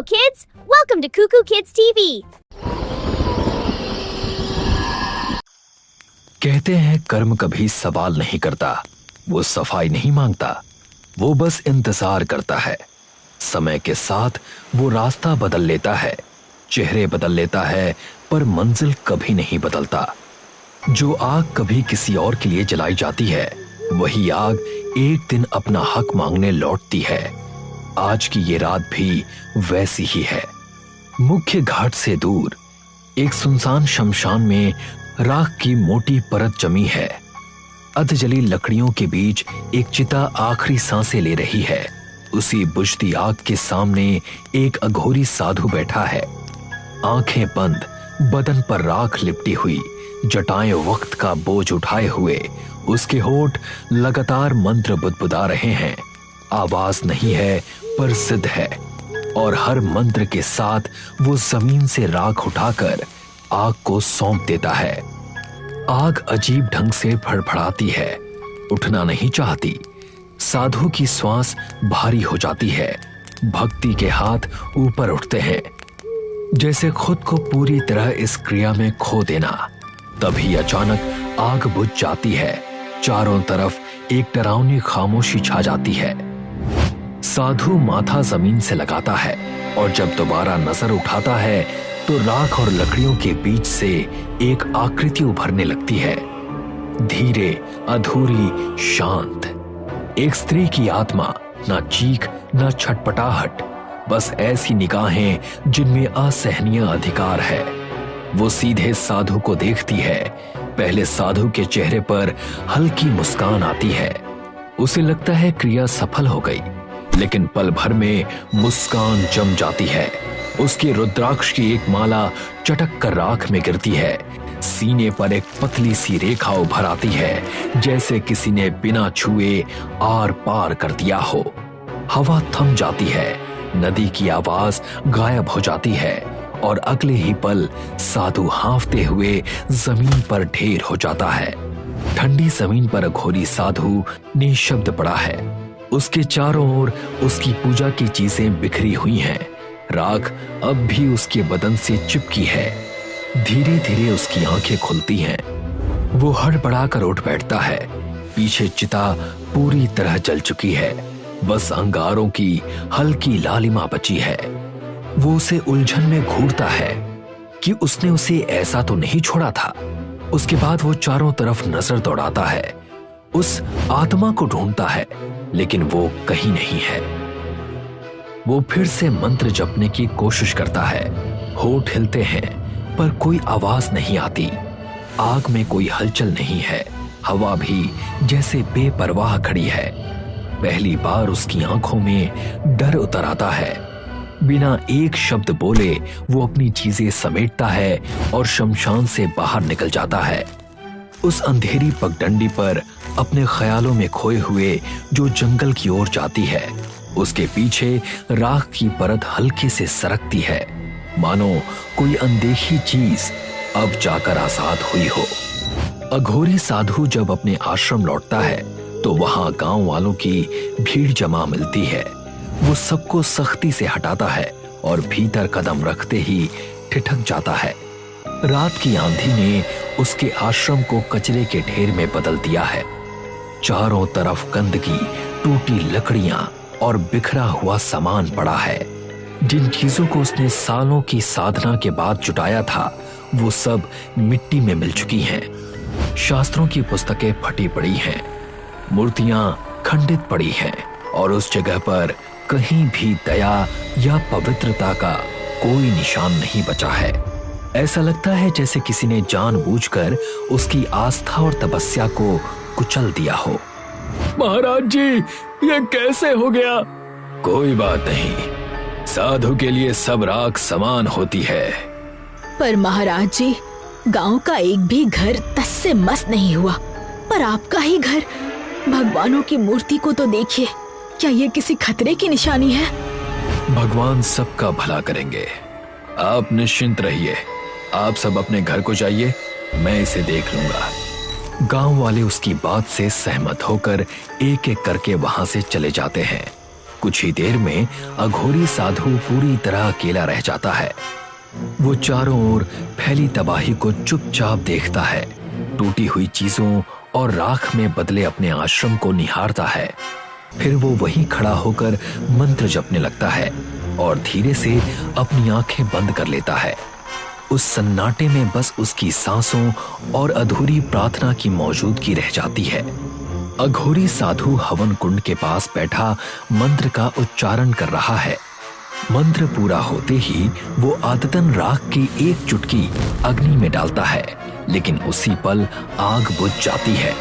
Hello kids, welcome to Cuckoo Kids TV. कहते हैं कर्म कभी सवाल नहीं करता, वो सफाई नहीं मांगता, वो बस इंतजार करता है। समय के साथ वो रास्ता बदल लेता है, चेहरे बदल लेता है, पर मंजिल कभी नहीं बदलता। जो आग कभी किसी और के लिए जलाई जाती है, वही आग एक दिन अपना हक मांगने लौटती है। आज की ये रात भी वैसी ही है। मुख्य घाट से दूर एक सुनसान शमशान में राख की मोटी परत जमी है। अधजली लकड़ियों के बीच एक चिता आखिरी सांसें ले रही है। उसी बुझती आग के सामने एक अघोरी साधु बैठा है, आंखें बंद, बदन पर राख लिपटी हुई, जटाएं वक्त का बोझ उठाए हुए। उसके होठ लगातार मंत्र बुदबुदा रहे हैं। आवाज नहीं है पर जिद है, और हर मंत्र के साथ वो जमीन से राख उठाकर आग को सौंप देता है। आग अजीब ढंग से फड़फड़ाती है, उठना नहीं चाहती। साधु की श्वास भारी हो जाती है, भक्ति के हाथ ऊपर उठते हैं, जैसे खुद को पूरी तरह इस क्रिया में खो देना। तभी अचानक आग बुझ जाती है। चारों तरफ एक डरावनी खामोशी छा जाती है। साधु माथा जमीन से लगाता है, और जब दोबारा नजर उठाता है तो राख और लकड़ियों के बीच से एक आकृति उभरने लगती है, धीरे, अधूरी, शांत। एक स्त्री की आत्मा, ना चीख ना छटपटाहट, बस ऐसी निगाहें जिनमें असहनीय अधिकार है। वो सीधे साधु को देखती है। पहले साधु के चेहरे पर हल्की मुस्कान आती है। उसे लगता है क्रिया सफल हो गई, लेकिन पल भर में मुस्कान जम जाती है। उसकी रुद्राक्ष की एक माला चटक कर राख में गिरती है। सीने पर एक पतली सी रेखा उभर आती है, जैसे किसी ने बिना छुए आर पार कर दिया हो। हवा थम जाती है, नदी की आवाज गायब हो जाती है, और अगले ही पल साधु हांफते हुए जमीन पर ढेर हो जाता है। ठंडी जमीन पर अघोरी साधु निशब्द पड़ा है। उसके चारों ओर उसकी पूजा की चीजें बिखरी हुई हैं। राख अब भी उसके बदन से चिपकी है। धीरे धीरे उसकी आंखें खुलती हैं। वो हड़बड़ाकर उठ बैठता है। पीछे चिता पूरी तरह जल चुकी है, बस अंगारों की हल्की लालिमा बची है। वो उसे उलझन में घूरता है कि उसने उसे ऐसा तो नहीं छोड़ा था। उसके बाद वो चारों तरफ नजर दौड़ाता है, उस आत्मा को ढूंढता है, लेकिन वो कहीं नहीं है। वो फिर से मंत्र जपने की कोशिश करता है। होठ हिलते हैं, पर कोई आवाज नहीं आती। आग में कोई हलचल नहीं है। हवा भी जैसे बेपरवाह खड़ी है। पहली बार उसकी आंखों में डर उतर आता है। बिना एक शब्द बोले वो अपनी चीजें समेटता है और शमशान से बाहर निकल जाता है। उस अंधेरी पगडंडी पर अपने ख्यालों में खोए हुए जो जंगल की ओर जाती है, उसके पीछे राख की परत हल्के से सरकती है, मानो कोई अनदेखी चीज अब जाकर आजाद हुई हो। अघोरी साधु जब अपने आश्रम लौटता है तो वहां गांव वालों की भीड़ जमा मिलती है। वो सबको सख्ती से हटाता है और भीतर कदम रखते ही ठिठक जाता है। रात की आंधी ने उसके आश्रम को कचरे के ढेर में बदल दिया है। चारों तरफ गंदगी, टूटी लकड़ियां और बिखरा हुआ सामान पड़ा है। जिन चीजों को उसने सालों की साधना के बाद जुटाया था, वो सब मिट्टी में मिल चुकी हैं। शास्त्रों की पुस्तकें फटी पड़ी हैं, मूर्तियां खंडित पड़ी हैं, और उस जगह पर कहीं भी दया या पवित्रता का कोई निशान नहीं बचा है। ऐसा लगता है जैसे किसी ने जानबूझकर उसकी आस्था और तपस्या को कुचल दिया हो। महाराज जी, ये कैसे हो गया? कोई बात नहीं, साधु के लिए सब राख समान होती है। पर महाराज जी, गांव का एक भी घर तस से मस नहीं हुआ, पर आपका ही घर। भगवानों की मूर्ति को तो देखिए, क्या ये किसी खतरे की निशानी है? भगवान सबका भला करेंगे, आप निश्चिंत रहिए। आप सब अपने घर को जाइए, मैं इसे देख लूंगा। गांव वाले उसकी बात से सहमत होकर एक एक करके वहां से चले जाते हैं। कुछ ही देर में अघोरी साधु पूरी तरह अकेला रह जाता है। वो चारों ओर फैली तबाही को चुपचाप देखता है, टूटी हुई चीजों और राख में बदले अपने आश्रम को निहारता है। फिर वो वहीं खड़ा होकर मंत्र जपने लगता है और धीरे से अपनी आंखें बंद कर लेता है। उस सन्नाटे में बस उसकी सांसों और अधूरी प्रार्थना की मौजूदगी रह जाती है। अघोरी साधु हवन कुंड के पास बैठा मंत्र का उच्चारण कर रहा है। मंत्र पूरा होते ही वो आदतन राख की एक चुटकी अग्नि में डालता है, लेकिन उसी पल आग बुझ जाती है।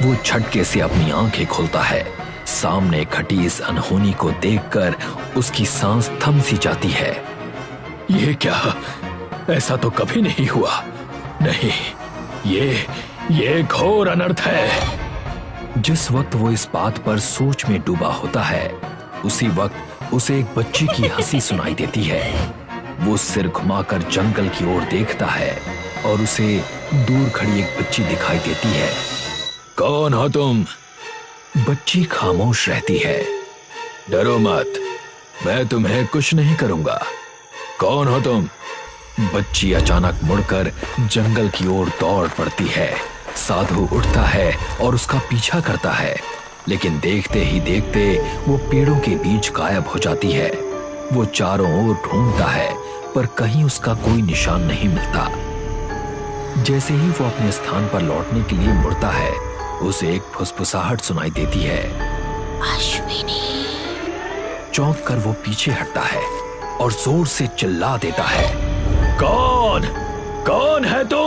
वो झटके से अपनी आंखें खोलता है। सामने खटी इस अनहोनी को देखकर उसकी सांस थम सी जाती है। ये क्या? ऐसा तो कभी नहीं हुआ। नहीं, ये घोर अनर्थ है। जिस वक्त वो इस बात पर सोच में डूबा होता है, उसी वक्त उसे एक बच्ची की हंसी सुनाई देती है। वो सिर घुमाकर जंगल की ओर देखता है और उसे दूर खड़ी एक बच्ची दिखाई देती है। कौन हो तुम? बच्ची खामोश रहती है। डरो मत, मैं तुम्हें कुछ नहीं करूंगा। कौन हो तुम? बच्ची अचानक मुड़कर जंगल की ओर दौड़ पड़ती है। साधु उठता है और उसका पीछा करता है, लेकिन देखते ही देखते वो पेड़ों के बीच गायब हो जाती है। वो चारों ओर ढूंढता है, पर कहीं उसका कोई निशान नहीं मिलता। जैसे ही वो अपने स्थान पर लौटने के लिए मुड़ता है, उसे एक फुसफुसाहट सुनाई देती है। अश्विनी। चौंक कर वो पीछे हटता है और जोर से चिल्ला देता है, कौन है तू?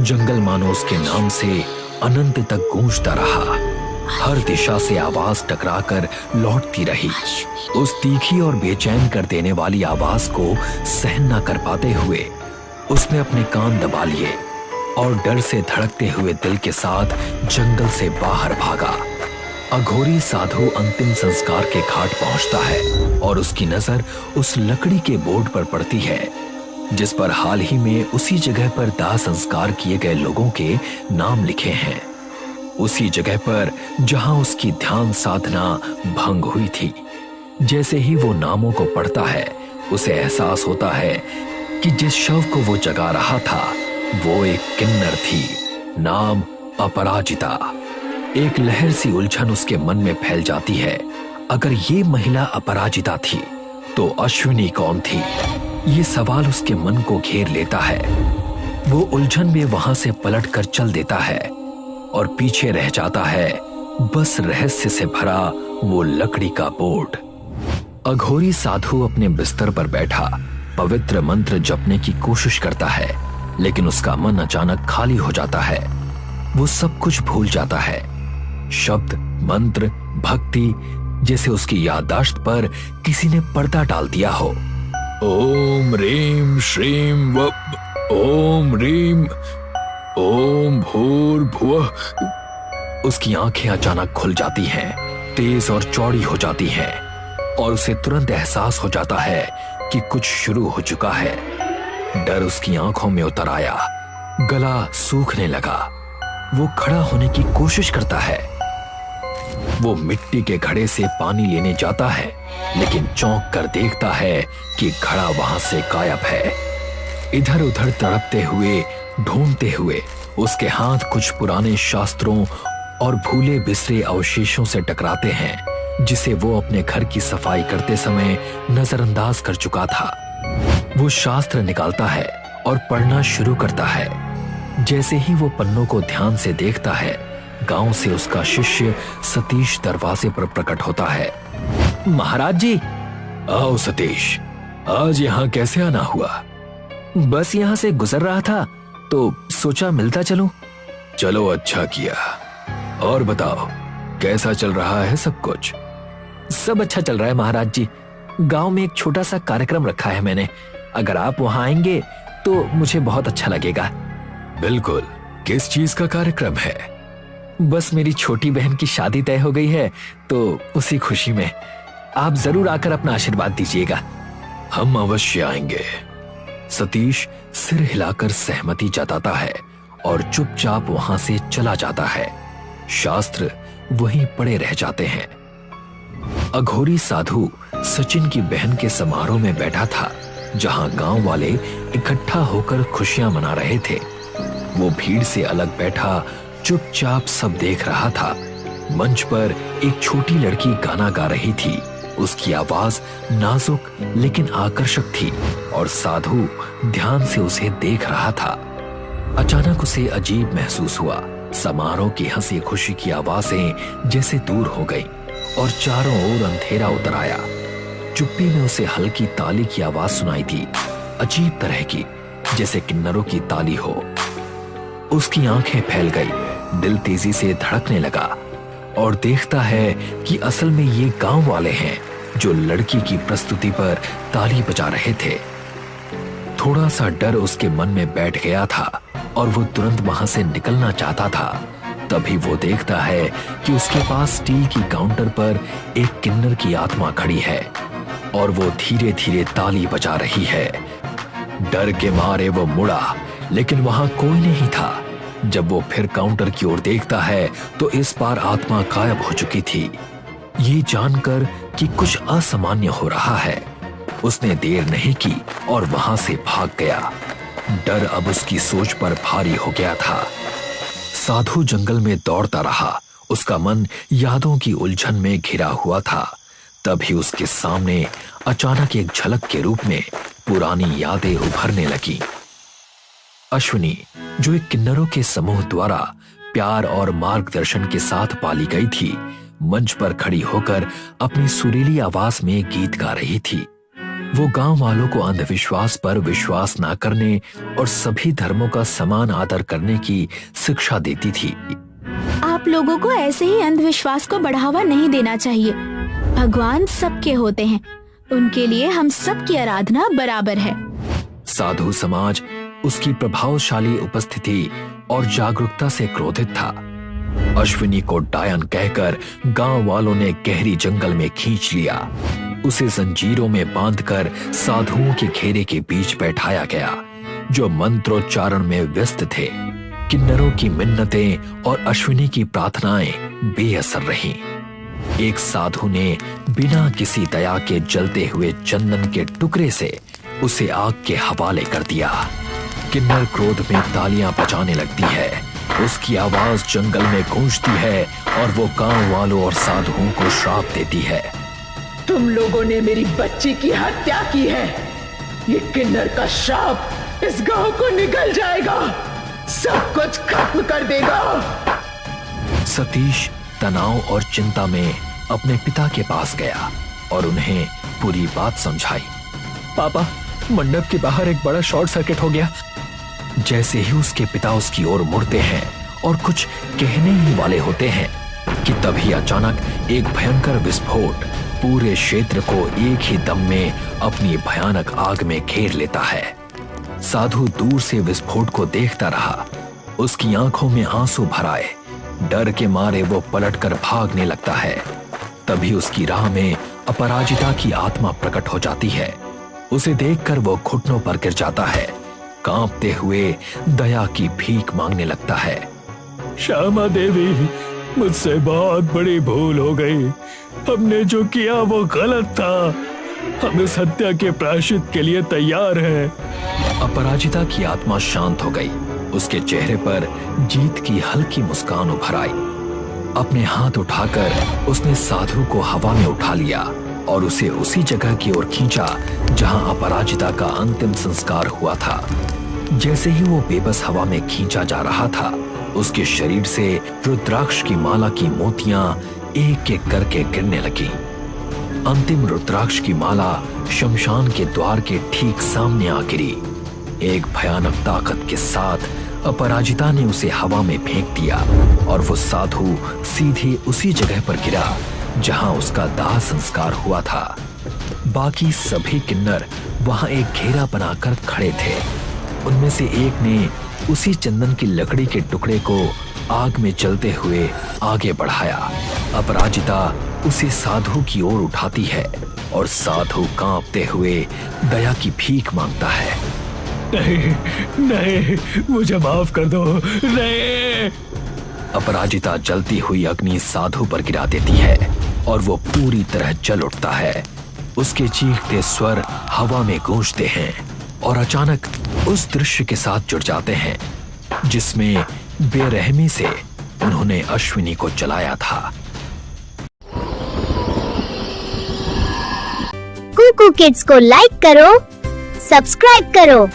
जंगल मानो उसके नाम से अनंत तक गूंजता रहा। हर दिशा से आवाज टकराकर लौटती रही। उस तीखी और बेचैन कर देने वाली आवाज को सहन न कर पाते हुए उसने अपने कान दबा लिए और डर से धड़कते हुए दिल के साथ जंगल से बाहर भागा। अघोरी साधु अंतिम संस्कार के घाट पहुंचता है और उसकी नजर उस लकड़ी के बोर्ड पर पड़ती है, जिस पर हाल ही में उसी जगह पर दाह संस्कार किए गए लोगों के नाम लिखे हैं। उसी जगह पर जहां उसकी ध्यान साधना भंग हुई थी। जैसे ही वो नामों को पढ़ता है, उसे एहसास होता है कि जिस शव को वो जगा रहा था वो एक किन्नर थी, नाम अपराजिता। एक लहर सी उलझन उसके मन में फैल जाती है। अगर ये महिला अपराजिता थी तो अश्विनी कौन थी? ये सवाल उसके मन को घेर लेता है। वो उलझन में वहां से पलटकर चल देता है और पीछे रह जाता है बस रहस्य से भरा वो लकड़ी का बोर्ड। अघोरी साधु अपने बिस्तर पर बैठा पवित्र मंत्र जपने की कोशिश करता है, लेकिन उसका मन अचानक खाली हो जाता है। वो सब कुछ भूल जाता है। शब्द, मंत्र, भक्ति, जैसे उसकी याददाश्त पर किसी ने पर्दा डाल दिया हो। ओम रीम श्रीम व ओम रीम ओम भूर्भुवः। उसकी आंखें अचानक खुल जाती हैं, तेज और चौड़ी हो जाती हैं, और उसे तुरंत एहसास हो जाता है कि कुछ शुरू हो चुका है। डर उसकी आंखों में उतर आया, गला सूखने लगा। वो खड़ा होने की कोशिश करता है। वो मिट्टी के घड़े से पानी लेने जाता है, लेकिन चौंक कर देखता है कि घड़ा वहां से गायब है। इधर उधर तड़पते हुए, ढूंढते हुए उसके हाथ कुछ पुराने शास्त्रों और भूले बिसरे अवशेषों से टकराते हैं, जिसे वो अपने घर की सफाई करते समय नजरअंदाज कर चुका था। वो शास्त्र निकालता है और पढ़ना शुरू करता है। जैसे ही वो पन्नों को ध्यान से देखता है, गांव से उसका शिष्य सतीश दरवाजे पर प्रकट होता है। महाराज जी। आओ सतीश, आज यहाँ कैसे आना हुआ? बस यहाँ से गुजर रहा था तो सोचा मिलता चलूं। चलो, अच्छा किया। और बताओ, कैसा चल रहा है सब कुछ? सब अच्छा चल रहा है महाराज जी। गांव में एक छोटा सा कार्यक्रम रखा है मैंने। अगर आप वहां आएंगे तो मुझे बहुत अच्छा लगेगा। बिल्कुल। किस चीज का कार्यक्रम है? बस मेरी छोटी बहन की शादी तय हो गई है, तो उसी खुशी में आप जरूर आकर अपना आशीर्वाद दीजिएगा। हम अवश्य आएंगे। सतीश सिर हिलाकर सहमति जताता है और चुपचाप वहां से चला जाता है। शास्त्र वहीं पड़े रह जाते हैं। अघोरी साधु सचिन की बहन के समारोह में बैठा था, जहां गांव वाले इकट्ठा होकर खुशियां मना रहे थे। वो भीड़ से अलग बैठा चुपचाप सब देख रहा था। मंच पर एक छोटी लड़की गाना गा रही थी। उसकी आवाज नाजुक लेकिन आकर्षक थी और साधु ध्यान से उसे देख रहा था। अचानक उसे अजीब महसूस हुआ। समारोह की हंसी खुशी की आवाजें जैसे दूर हो गई और चारों ओर अंधेरा उतर आया। चुप्पी में उसे हल्की ताली की आवाज सुनाई थी, अजीब तरह की, जैसे किन्नरों की ताली हो। उसकी आंखें फैल गई, दिल तेजी से धड़कने लगा और देखता है कि असल में ये गांव वाले हैं जो लड़की की प्रस्तुति पर ताली बजा रहे थे। थोड़ा सा डर उसके मन में बैठ गया था और वो तुरंत वहां से निकलना चाहता था। तभी वो देखता है कि उसके पास स्टील की काउंटर पर एक किन्नर की आत्मा खड़ी है और वो धीरे धीरे ताली बजा रही है। डर के मारे वो मुड़ा, लेकिन वहां कोई नहीं था। जब वो फिर काउंटर की ओर देखता है तो इस बार आत्मा गायब हो चुकी थी। ये जानकर कि कुछ असामान्य हो रहा है, उसने देर नहीं की और वहां से भाग गया। डर अब उसकी सोच पर भारी हो गया था। साधु जंगल में दौड़ता रहा, उसका मन यादों की उलझन में घिरा हुआ था। तभी उसके सामने अचानक एक झलक के रूप में पुरानी यादें उभरने लगी। अश्विनी, जो एक किन्नरों के समूह द्वारा प्यार और मार्गदर्शन के साथ पाली गई थी, मंच पर खड़ी होकर अपनी सुरीली आवाज में गीत गा रही थी। वो गांव वालों को अंधविश्वास पर विश्वास न करने और सभी धर्मों का समान आदर करने की शिक्षा देती थी। आप लोगों को ऐसे ही अंधविश्वास को बढ़ावा नहीं देना चाहिए। भगवान सबके होते हैं, उनके लिए हम सबकी आराधना बराबर है। साधु समाज उसकी प्रभावशाली उपस्थिति और जागरूकता से क्रोधित था। अश्विनी को डायन कहकर गांव वालों ने गहरी जंगल में खींच लिया। उसे जंजीरों में बांधकर साधुओं के घेरे के बीच बैठाया गया, जो मंत्रोच्चारण में व्यस्त थे। किन्नरों की मिन्नतें और अश्विनी की प्रार्थनाएं बेअसर रहीं। एक साधु ने बिना किसी दया के जलते हुए चंदन के टुकड़े से उसे आग के हवाले कर दिया। किन्नर क्रोध में तालियां बजाने लगती है, उसकी आवाज जंगल में गूंजती है और वो गांव वालों और साधुओं को श्राप देती है। तुम लोगों ने मेरी बच्ची की हत्या की है। ये किन्नर का श्राप इस गांव को निगल जाएगा, सब कुछ खत्म कर देगा। सतीश तनाव और चिंता में अपने पिता के पास गया और उन्हें पूरी बात समझाई। पापा, मंडप के बाहर एक बड़ा शॉर्ट सर्किट हो गया। जैसे ही उसके पिता उसकी ओर मुड़ते हैं और कुछ कहने ही वाले होते हैं कि तभी अचानक एक भयंकर विस्फोट पूरे क्षेत्र को एक ही दम में अपनी भयानक आग में घेर लेता है। साधु दूर से विस्फोट को देखता रहा, उसकी आंखों में आंसू भर आए। डर के मारे वो पलटकर भागने लगता है। तभी उसकी राह में अपराजिता की आत्मा प्रकट हो जाती है। उसे देखकर वो घुटनों पर गिर जाता है, कांपते हुए दया की भीख मांगने लगता है। श्यामा देवी, मुझसे बहुत बड़ी भूल हो गई। हमने जो किया वो गलत था। हम इस हत्या के प्रायश्चित के लिए तैयार हैं। अपराजिता की आत्मा शांत हो गई। उसके चेहरे पर जीत की हल्की मुस्कान उभर आई। अपने हाथ उठाकर उसने साधु को हवा में उठा लिया और उसे उसी जगह की ओर खींचा जहां अपराजिता का अंतिम संस्कार हुआ था। जैसे ही वो बेबस हवा में खींचा जा रहा था, उसके शरीर से रुद्राक्ष की माला की मोतियां एक एक करके गिरने लगी। अंतिम रुद्राक्ष की माला शमशान के द्वार के ठीक सामने आ गिरी। एक भयानक ताकत के साथ अपराजिता ने उसे हवा में फेंक दिया और वो साधु सीधे उसी जगह पर गिरा जहां उसका दाह संस्कार हुआ था। बाकी सभी किन्नर वहां एक घेरा बनाकर खड़े थे। उनमें से एक ने उसी चंदन की लकड़ी के टुकड़े को आग में जलते हुए आगे बढ़ाया। अपराजिता उसे साधु की ओर उठाती है और साधु कांपते हुए दया की भीख मांगता है। नहीं, नहीं, मुझे माफ कर दो। नहीं। अपराजिता जलती हुई अग्नि साधु पर गिरा देती है और वो पूरी तरह जल उठता है। उसके चीखते स्वर हवा में गूंजते हैं और अचानक उस दृश्य के साथ जुड़ जाते हैं जिसमें बेरहमी से उन्होंने अश्विनी को जलाया था। कुकू किड्स को लाइक करो, सब्सक्राइब करो